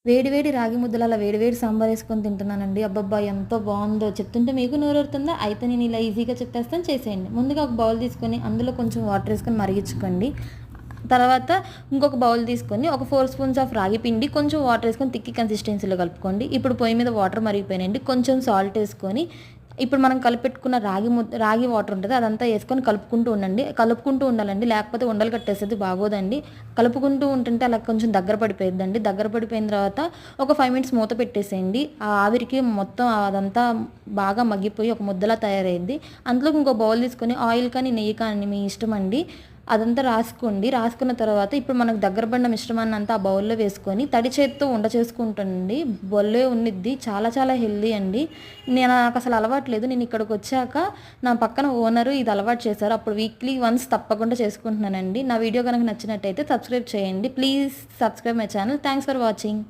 వేడి వేడి రాగి ముద్దలు అలా వేడి వేడి సాంబార్ వేసుకొని తింటున్నానండి. అబ్బబ్బా! ఎంత బావుందో చెప్తుంటే మీకు నోరూరుతుందా? అయితే నేను ఇలా ఈజీగా చెప్పేస్తాను, చేసేయండి. ముందుగా ఒక బౌల్ తీసుకొని అందులో కొంచెం వాటర్ వేసుకొని మరిగించుకోండి. తర్వాత ఇంకొక బౌల్ తీసుకొని ఒక 4 స్పూన్స్ ఆఫ్ రాగి పిండి కొంచెం వాటర్ వేసుకొని తిక్కి కన్సిస్టెన్సీలో కలుపుకోండి. ఇప్పుడు పొయ్యి మీద వాటర్ మరిగిపోయినాయండి. కొంచెం సాల్ట్ వేసుకొని ఇప్పుడు మనం కలిపెట్టుకున్న రాగి వాటర్ ఉంటుంది అదంతా వేసుకొని కలుపుకుంటూ ఉండండి. కలుపుకుంటూ ఉండాలండి, లేకపోతే ఉండలు కట్టేసేది బాగోదండి. కలుపుకుంటూ ఉంటుంటే అలా కొంచెం దగ్గర పడిపోయిద్దండి. దగ్గర పడిపోయిన తర్వాత ఒక 5 మినిట్స్ మూత పెట్టేసేయండి. ఆ ఆవిరికి మొత్తం అదంతా బాగా మగ్గిపోయి ఒక ముద్దలా తయారైద్ది. అందులోకి ఇంకో బౌల్ తీసుకొని ఆయిల్ కానీ నెయ్యి కానీ మీ ఇష్టం అండి అదంతా రాసుకోండి. రాసుకున్న తర్వాత ఇప్పుడు మనకు దగ్గర పడిన మిశ్రమాన్ని అంతా ఆ బౌల్‌లో వేసుకొని తడి చేత్తో ఉండ చేసుకుంటానండి. భలే ఉండిద్ది. చాలా చాలా హెల్తీ అండి. నాకసలు అలవాటు లేదు. నేను ఇక్కడికొచ్చాక నా పక్కన ఓనరు ఇది అలవాటు చేశారు. అప్పుడు వీక్లీ వన్స్ తప్పకుండా చేసుకుంటున్నానండి. నా వీడియో గనుక నచ్చినట్టయితే సబ్స్క్రైబ్ చేయండి. Please subscribe my channel. Thanks for watching.